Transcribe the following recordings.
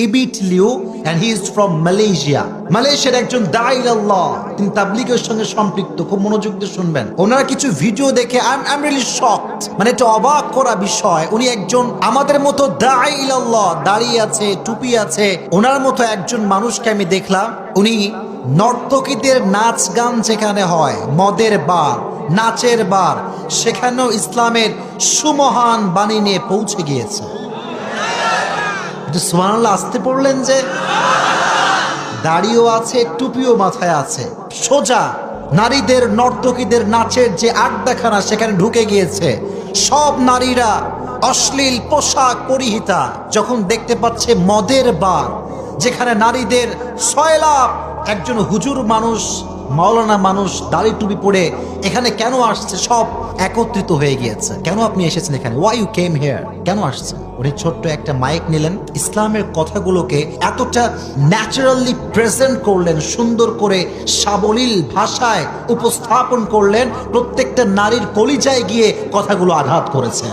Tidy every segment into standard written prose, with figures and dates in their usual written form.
ইবিট Liu and he is from Malaysia. মালয়েশিয়ার একজন দাঈ আল্লাহ, তিনি তাবলীগের সঙ্গে সম্পৃক্ত। খুব মনোযোগ দিয়ে শুনবেন। ওনার কিছু ভিডিও দেখে I'm really shocked, মানে এটা অবাক করা বিষয়। উনি একজন আমাদের মতো দাঈ আল্লাহ, দাড়ি আছে, টুপি আছে, ওনার মতো একজন মানুষকে আমি দেখলাম। উনি নর্তকীদের নাচ গান যেখানে হয়, মদের বার, নাচের বার, সেখানেও ইসলামের সুমহান বাণী নিয়ে পৌঁছে গিয়েছে। সুবহানাল্লাহ আসতে পড়লেন যে, দাড়িও আছে, টুপিও মাথায় আছে, সোজা নারীদের নর্তকীদের নাচের যে আড্ডাখানা সেখানে ঢুকে গিয়েছে। সব নারীরা অশ্লীল পোশাক পরিহিতা, যখন দেখতে পাচ্ছে মদের বার যেখানে নারীদের সয়লাভ, একজন হুজুর মানুষ, মাওলানা মানুষ দাড়ি টুপি পরে এখানে কেন আসছে, সব একত্রিত হয়ে গিয়েছে। কেন আপনি এসেছেন এখানে? Why you came here? কেন আসছেন? উনি ছোট্ট একটা মাইক নিলেন, ইসলামের কথাগুলোকে এতটা ন্যাচারালি প্রেজেন্ট করলেন, সুন্দর করে সাবলীল ভাষায় উপস্থাপন করলেন, প্রত্যেকটা নারীর কলিজায় গিয়ে কথাগুলো আঘাত করেছে।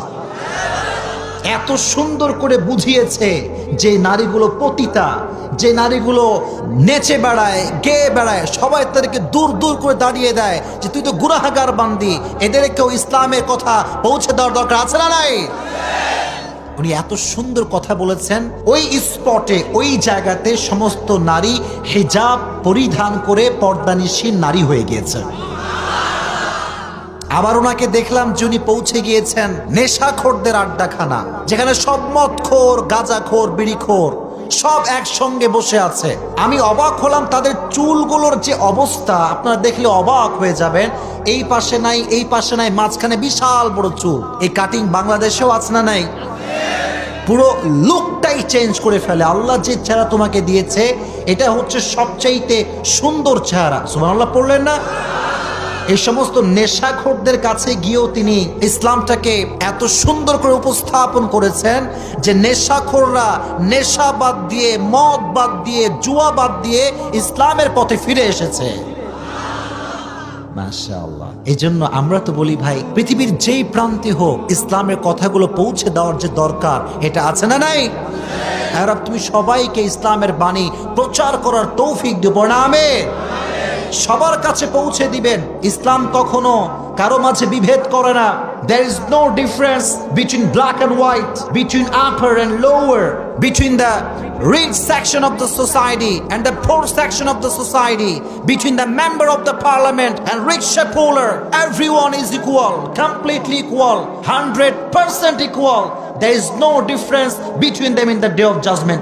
এত সুন্দর করে বুঝিয়েছে যে নারীগুলো পতিতা, যে নারীগুলো নেচে বেড়ায়, গেয়ে বেড়ায়, সবাই তাদেরকে দূর দূর করে দাঁড়িয়ে দেয় যে তুই তো গুনাহগার বান্দি, এদেরকেও ইসলামের কথা পৌঁছে দেওয়ার দরকার আছে না নাই? উনি এত সুন্দর কথা বলেছেন। ওই স্পটে, ওই জায়গাতে সমস্ত নারী হিজাব পরিধান করে পর্দানিশীল নারী হয়ে গিয়েছে। আবার ওনাকে দেখলাম যে উনি পৌঁছে গিয়েছেন নেশাখোরদের আড্ডাখানা, যেখানে সব মদখোর, গাঁজাখোর, বিড়িখোর সব একসঙ্গে বসে আছে। আমি অবাক হলাম তাদের চুলগুলোর যে অবস্থা, আপনারা দেখলে অবাক হয়ে যাবেন। এই পাশে নাই, এই পাশে নাই, মাঝখানে বিশাল বড় চুল। এই কাটিং বাংলাদেশেও আছে না নাই? পুরো লুকটাই চেঞ্জ করে ফেলে। আল্লাহ যে চেহারা তোমাকে দিয়েছে এটা হচ্ছে সবচাইতে সুন্দর চেহারা। সুবহানাল্লাহ পড়লেন না? এই সমস্ত নেশাখোরদের কাছে গিয়েও তিনি ইসলামটাকে এত সুন্দর করে উপস্থাপন করেছেন যে নেশাখোররা নেশা বাদ দিয়ে, মদ বাদ দিয়ে, জুয়া বাদ দিয়ে ইসলামের পথে ফিরে এসেছে। মাশাআল্লাহ। এই জন্য আমরা তো বলি ভাই, পৃথিবীর যেই প্রান্তে হোক ইসলামের কথাগুলো পৌঁছে দেওয়ার যে দরকার, এটা আছে না নাই? আর তুমি সবাইকে ইসলামের বাণী প্রচার করার তৌফিক দিও না? আমিন। সবার কাছে পৌঁছে দিবেন। ইসলাম কখনো কারো মাঝে বিভেদ করে না। There is no difference between black and white, between upper and lower, between the rich section of the society and the poor section of the society, between the member of the parliament and rich shareholder. Everyone is equal, completely equal, 100% equal. There is no difference between them in the day of judgment.